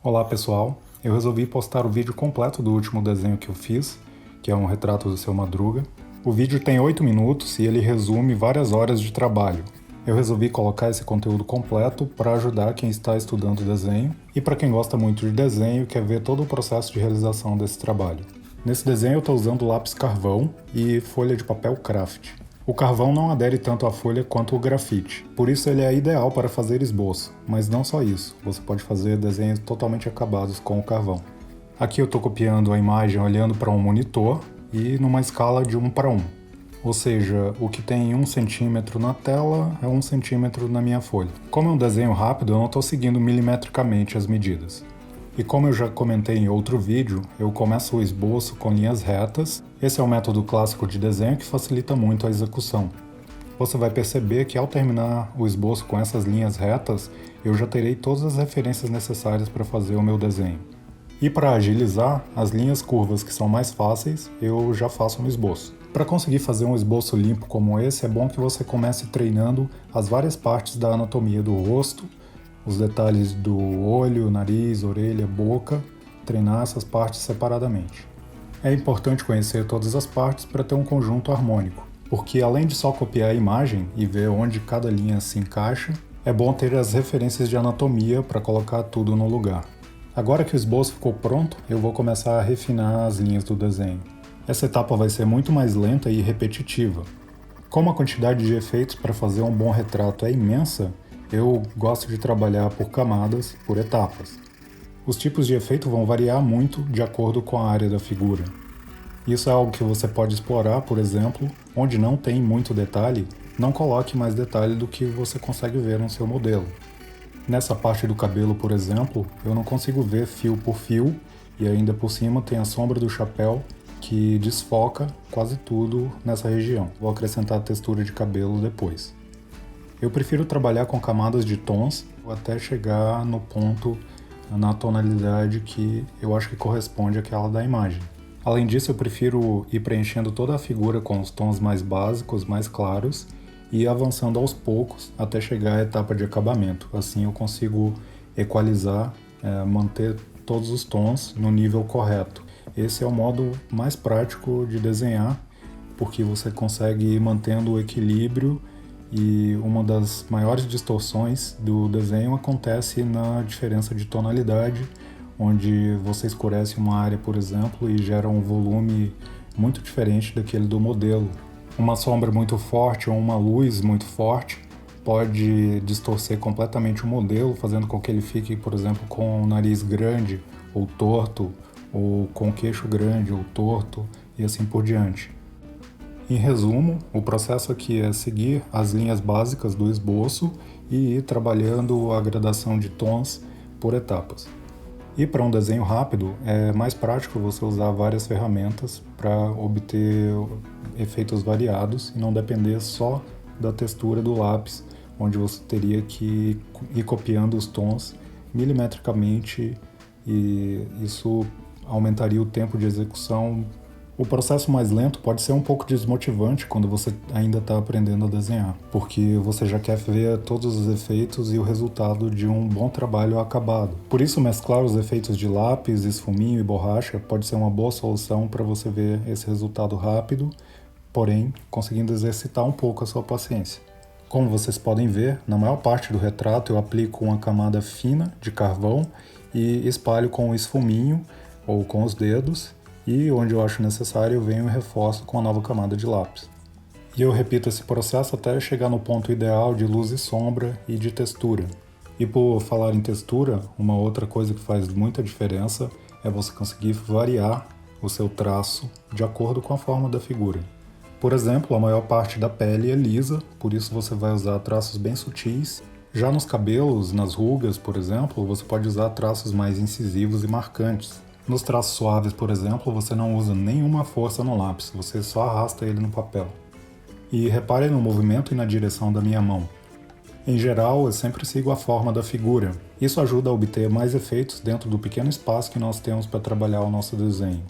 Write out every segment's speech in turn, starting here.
Olá pessoal, eu resolvi postar o vídeo completo do último desenho que eu fiz, que é um retrato do Seu Madruga. O vídeo tem 8 minutos e ele resume várias horas de trabalho. Eu resolvi colocar esse conteúdo completo para ajudar quem está estudando desenho e para quem gosta muito de desenho e quer ver todo o processo de realização desse trabalho. Nesse desenho eu estou usando lápis carvão e folha de papel craft. O carvão não adere tanto à folha quanto o grafite, por isso ele é ideal para fazer esboço, mas não só isso, você pode fazer desenhos totalmente acabados com o carvão. Aqui eu estou copiando a imagem olhando para um monitor e numa escala de 1:1, ou seja, o que tem 1 centímetro na tela é 1 centímetro na minha folha. Como é um desenho rápido, eu não estou seguindo milimetricamente as medidas. E como eu já comentei em outro vídeo, eu começo o esboço com linhas retas. Esse é o método clássico de desenho que facilita muito a execução. Você vai perceber que ao terminar o esboço com essas linhas retas, eu já terei todas as referências necessárias para fazer o meu desenho. E para agilizar, as linhas curvas que são mais fáceis, eu já faço no esboço. Para conseguir fazer um esboço limpo como esse, é bom que você comece treinando as várias partes da anatomia do rosto, os detalhes do olho, nariz, orelha, boca, treinar essas partes separadamente. É importante conhecer todas as partes para ter um conjunto harmônico, porque além de só copiar a imagem e ver onde cada linha se encaixa, é bom ter as referências de anatomia para colocar tudo no lugar. Agora que o esboço ficou pronto, eu vou começar a refinar as linhas do desenho. Essa etapa vai ser muito mais lenta e repetitiva. Como a quantidade de efeitos para fazer um bom retrato é imensa, eu gosto de trabalhar por camadas, por etapas. Os tipos de efeito vão variar muito de acordo com a área da figura. Isso é algo que você pode explorar, por exemplo, onde não tem muito detalhe, não coloque mais detalhe do que você consegue ver no seu modelo. Nessa parte do cabelo, por exemplo, eu não consigo ver fio por fio e ainda por cima tem a sombra do chapéu que desfoca quase tudo nessa região. Vou acrescentar a textura de cabelo depois. Eu prefiro trabalhar com camadas de tons até chegar no ponto na tonalidade que eu acho que corresponde àquela da imagem. Além disso, eu prefiro ir preenchendo toda a figura com os tons mais básicos, mais claros, e ir avançando aos poucos até chegar à etapa de acabamento. Assim eu consigo equalizar, manter todos os tons no nível correto. Esse é o modo mais prático de desenhar, porque você consegue ir mantendo o equilíbrio. E uma das maiores distorções do desenho acontece na diferença de tonalidade, onde você escurece uma área, por exemplo, e gera um volume muito diferente daquele do modelo. Uma sombra muito forte ou uma luz muito forte pode distorcer completamente o modelo, fazendo com que ele fique, por exemplo, com o nariz grande ou torto, ou com o queixo grande ou torto, e assim por diante. Em resumo, o processo aqui é seguir as linhas básicas do esboço e ir trabalhando a gradação de tons por etapas. E para um desenho rápido, é mais prático você usar várias ferramentas para obter efeitos variados e não depender só da textura do lápis, onde você teria que ir copiando os tons milimetricamente e isso aumentaria o tempo de execução. O processo mais lento pode ser um pouco desmotivante quando você ainda está aprendendo a desenhar, porque você já quer ver todos os efeitos e o resultado de um bom trabalho acabado. Por isso, mesclar os efeitos de lápis, esfuminho e borracha pode ser uma boa solução para você ver esse resultado rápido, porém, conseguindo exercitar um pouco a sua paciência. Como vocês podem ver, na maior parte do retrato eu aplico uma camada fina de carvão e espalho com o esfuminho ou com os dedos, e onde eu acho necessário eu venho e reforço com a nova camada de lápis. E eu repito esse processo até chegar no ponto ideal de luz e sombra e de textura. E por falar em textura, uma outra coisa que faz muita diferença é você conseguir variar o seu traço de acordo com a forma da figura. Por exemplo, a maior parte da pele é lisa, por isso você vai usar traços bem sutis. Já nos cabelos, nas rugas, por exemplo, você pode usar traços mais incisivos e marcantes. Nos traços suaves, por exemplo, você não usa nenhuma força no lápis, você só arrasta ele no papel. E repare no movimento e na direção da minha mão. Em geral, eu sempre sigo a forma da figura. Isso ajuda a obter mais efeitos dentro do pequeno espaço que nós temos para trabalhar o nosso desenho.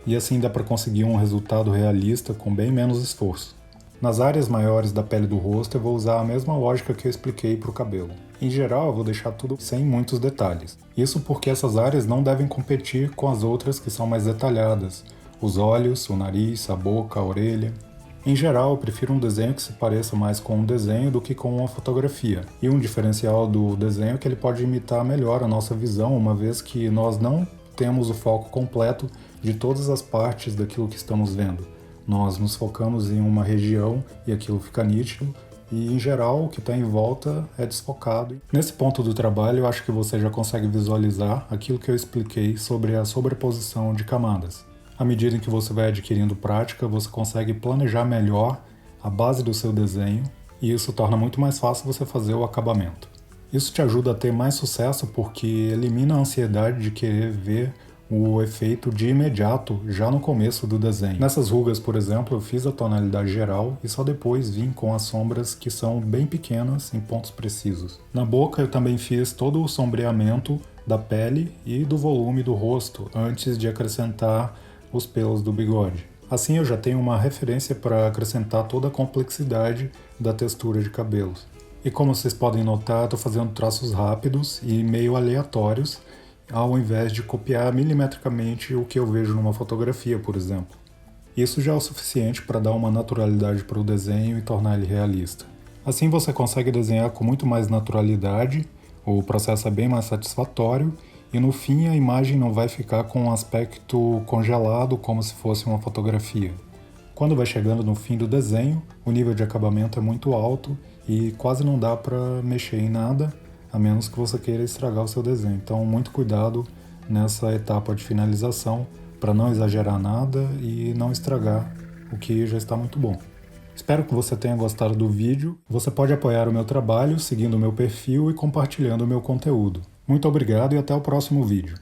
E assim dá para conseguir um resultado realista com bem menos esforço. Nas áreas maiores da pele do rosto, eu vou usar a mesma lógica que eu expliquei para o cabelo. Em geral, eu vou deixar tudo sem muitos detalhes. Isso porque essas áreas não devem competir com as outras que são mais detalhadas. Os olhos, o nariz, a boca, a orelha. Em geral, eu prefiro um desenho que se pareça mais com um desenho do que com uma fotografia. E um diferencial do desenho é que ele pode imitar melhor a nossa visão, uma vez que nós não temos o foco completo de todas as partes daquilo que estamos vendo. Nós nos focamos em uma região e aquilo fica nítido, e em geral o que está em volta é desfocado. Nesse ponto do trabalho, eu acho que você já consegue visualizar aquilo que eu expliquei sobre a sobreposição de camadas. À medida em que você vai adquirindo prática, você consegue planejar melhor a base do seu desenho e isso torna muito mais fácil você fazer o acabamento. Isso te ajuda a ter mais sucesso porque elimina a ansiedade de querer ver o efeito de imediato já no começo do desenho. Nessas rugas, por exemplo, eu fiz a tonalidade geral e só depois vim com as sombras que são bem pequenas em pontos precisos. Na boca eu também fiz todo o sombreamento da pele e do volume do rosto antes de acrescentar os pelos do bigode. Assim eu já tenho uma referência para acrescentar toda a complexidade da textura de cabelos. E como vocês podem notar, estou fazendo traços rápidos e meio aleatórios, ao invés de copiar milimetricamente o que eu vejo numa fotografia, por exemplo. Isso já é o suficiente para dar uma naturalidade para o desenho e tornar ele realista. Assim você consegue desenhar com muito mais naturalidade, o processo é bem mais satisfatório e no fim a imagem não vai ficar com um aspecto congelado como se fosse uma fotografia. Quando vai chegando no fim do desenho, o nível de acabamento é muito alto e quase não dá para mexer em nada, a menos que você queira estragar o seu desenho. Então, muito cuidado nessa etapa de finalização para não exagerar nada e não estragar o que já está muito bom. Espero que você tenha gostado do vídeo. Você pode apoiar o meu trabalho seguindo o meu perfil e compartilhando o meu conteúdo. Muito obrigado e até o próximo vídeo.